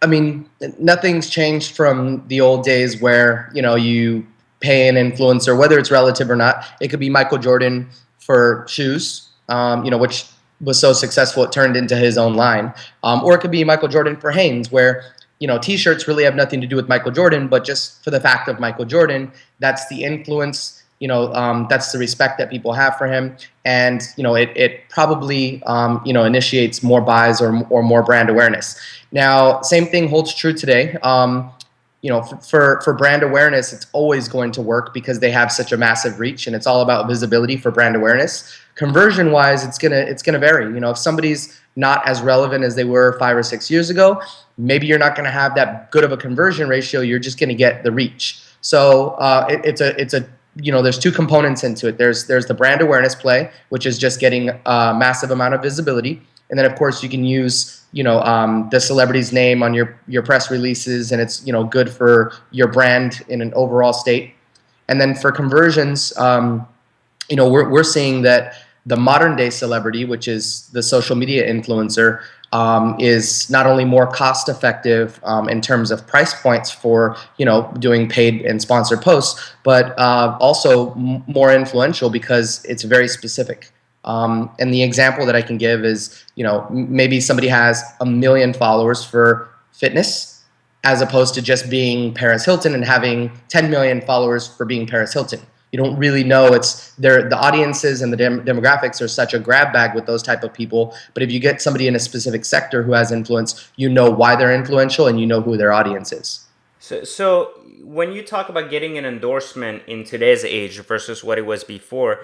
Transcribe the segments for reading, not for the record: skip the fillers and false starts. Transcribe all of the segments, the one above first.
I mean, nothing's changed from the old days where, you pay an influencer, whether it's relative or not. It could be Michael Jordan for shoes, which was so successful it turned into his own line. Or it could be Michael Jordan for Hanes, where, t-shirts really have nothing to do with Michael Jordan, but just for the fact of Michael Jordan, that's the influence, that's the respect that people have for him. And, it probably, initiates more buys or more brand awareness. Now, same thing holds true today. For brand awareness, it's always going to work because they have such a massive reach, and it's all about visibility for brand awareness. Conversion wise, it's gonna vary. If somebody's not as relevant as they were 5 or 6 years ago, maybe you're not going to have that good of a conversion ratio. You're just going to get the reach. So it's a there's two components into it. There's the brand awareness play, which is just getting a massive amount of visibility, and then of course you can use the celebrity's name on your press releases, and it's good for your brand in an overall state. And then for conversions, we're seeing that the modern day celebrity, which is the social media influencer, is not only more cost effective in terms of price points for doing paid and sponsored posts, but also more influential because it's very specific. And the example that I can give is, maybe somebody has 1 million followers for fitness, as opposed to just being Paris Hilton and having 10 million followers for being Paris Hilton. You don't really know. The audiences and the demographics are such a grab bag with those type of people. But if you get somebody in a specific sector who has influence, you know why they're influential and you know who their audience is. So when you talk about getting an endorsement in today's age versus what it was before,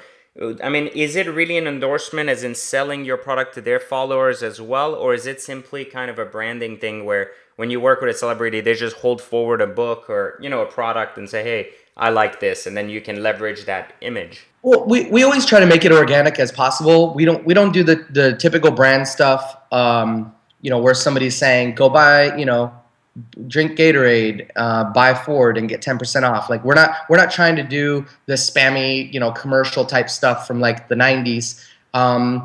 I mean, is it really an endorsement as in selling your product to their followers as well? Or is it simply kind of a branding thing where when you work with a celebrity, they just hold forward a book or, a product and say, hey, I like this, and then you can leverage that image? Well, we always try to make it organic as possible. We don't do the typical brand stuff, where somebody's saying, go buy, drink Gatorade, buy Ford and get 10% off. Like we're not trying to do the spammy, commercial type stuff from like the 90s.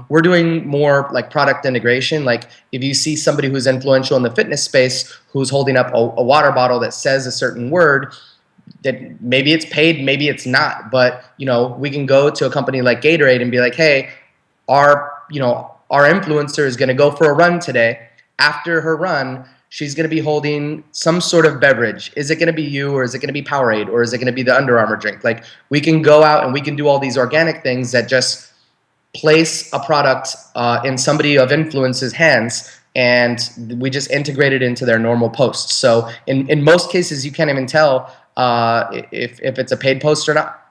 We're doing more like product integration. Like if you see somebody who's influential in the fitness space who's holding up a water bottle that says a certain word, that maybe it's paid, maybe it's not, but we can go to a company like Gatorade and be like, hey, our influencer is going to go for a run today. After her run, she's going to be holding some sort of beverage. Is it going to be you, or is it going to be Powerade, or is it going to be the Under Armour drink? Like we can go out and we can do all these organic things that just place a product in somebody of influence's hands, and we just integrate it into their normal posts. So in most cases, you can't even tell if it's a paid post or not.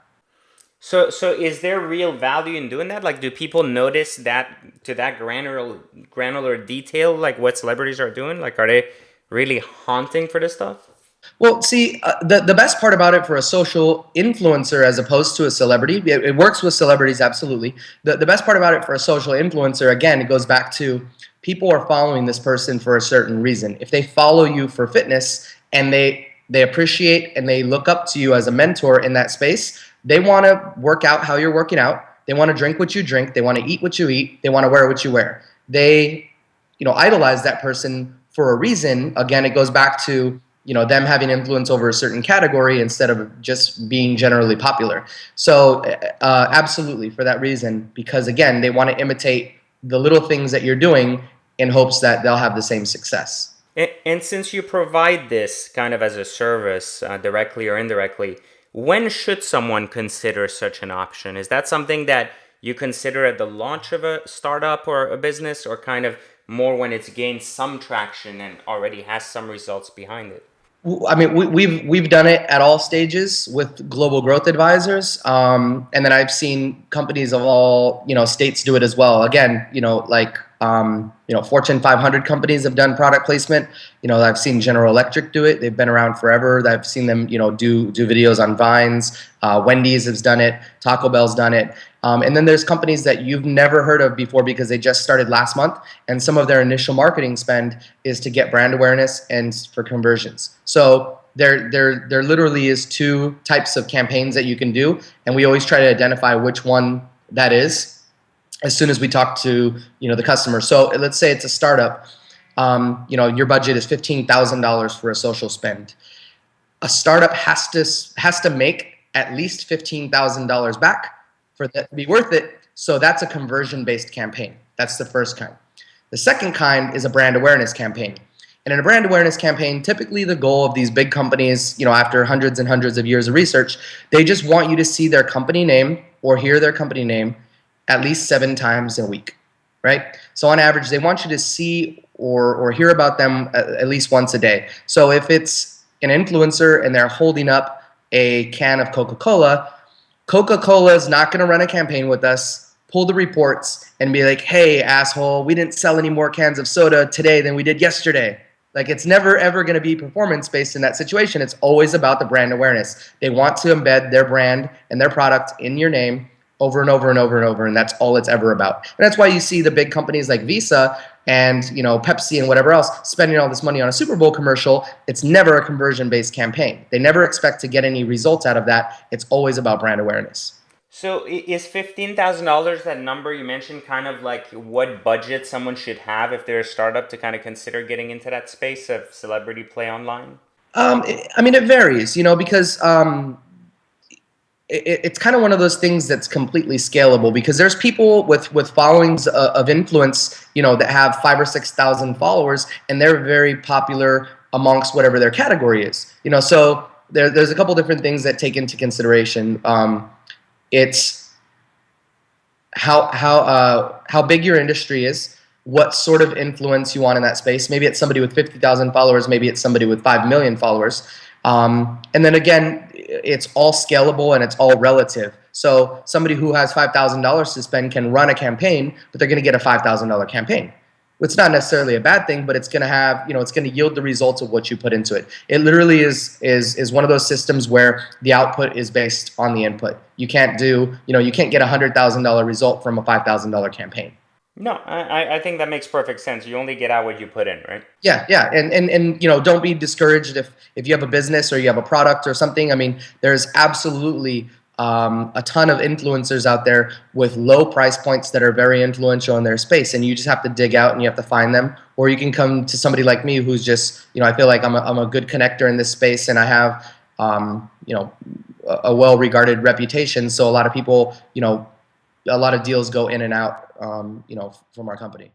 So is there real value in doing that? Like, do people notice that to that granular detail, like what celebrities are doing? Like, are they really haunting for this stuff? Well, see, the best part about it for a social influencer as opposed to a celebrity, it works with celebrities, absolutely. The best part about it for a social influencer, again, it goes back to people are following this person for a certain reason. If they follow you for fitness and they appreciate and they look up to you as a mentor in that space, they want to work out how you're working out. They want to drink what you drink. They want to eat what you eat. They want to wear what you wear. They, idolize that person for a reason. Again, it goes back to, them having influence over a certain category instead of just being generally popular. So absolutely for that reason, because again, they want to imitate the little things that you're doing in hopes that they'll have the same success. And since you provide this kind of as a service, directly or indirectly, when should someone consider such an option? Is that something that you consider at the launch of a startup or a business, or kind of more when it's gained some traction and already has some results behind it? I mean, we've done it at all stages with global growth advisors, and then I've seen companies of all states do it as well. Again, Fortune 500 companies have done product placement. I've seen General Electric do it. They've been around forever. I've seen them do videos on Vines. Wendy's has done it. Taco Bell's done it. And then there's companies that you've never heard of before because they just started last month, and some of their initial marketing spend is to get brand awareness and for conversions. So there literally is two types of campaigns that you can do, and we always try to identify which one that is as soon as we talk to the customer. So let's say it's a startup. your budget is $15,000 for a social spend. A startup has to make at least $15,000 back for that to be worth it. So that's a conversion based campaign. That's the first kind. The second kind is a brand awareness campaign. And in a brand awareness campaign, typically the goal of these big companies, after hundreds and hundreds of years of research, they just want you to see their company name or hear their company name at least 7 times a week, right? So on average, they want you to see or hear about them at least once a day. So if it's an influencer and they're holding up a can of Coca-Cola, Coca-Cola is not going to run a campaign with us, pull the reports, and be like, hey, asshole, we didn't sell any more cans of soda today than we did yesterday. Like, it's never, ever going to be performance-based in that situation. It's always about the brand awareness. They want to embed their brand and their product in your name over and over and over and over, and that's all it's ever about. And that's why you see the big companies like Visa and Pepsi and whatever else spending all this money on a Super Bowl commercial. It's never a conversion-based campaign. They never expect to get any results out of that. It's always about brand awareness. So is $15,000 that number you mentioned kind of like what budget someone should have if they're a startup to kind of consider getting into that space of celebrity play online? It varies, because it's kind of one of those things that's completely scalable, because there's people with followings of influence, that have 5 or 6 thousand followers, and they're very popular amongst whatever their category is. So there's a couple different things that take into consideration. It's how big your industry is, what sort of influence you want in that space. Maybe it's somebody with 50,000 followers, maybe it's somebody with 5 million followers. And then again, it's all scalable and it's all relative. So somebody who has $5,000 to spend can run a campaign, but they're going to get a $5,000 campaign. It's not necessarily a bad thing, but it's going to have, it's going to yield the results of what you put into it. It literally is one of those systems where the output is based on the input. You can't you can't get $100,000 result from a $5,000 campaign. No, I think that makes perfect sense. You only get out what you put in, right? Yeah, and don't be discouraged if you have a business or you have a product or something. I mean, there's absolutely a ton of influencers out there with low price points that are very influential in their space, and you just have to dig out and you have to find them. Or you can come to somebody like me who's just, I feel like I'm a good connector in this space, and I have a well-regarded reputation. So a lot of people, a lot of deals go in and out, from our company.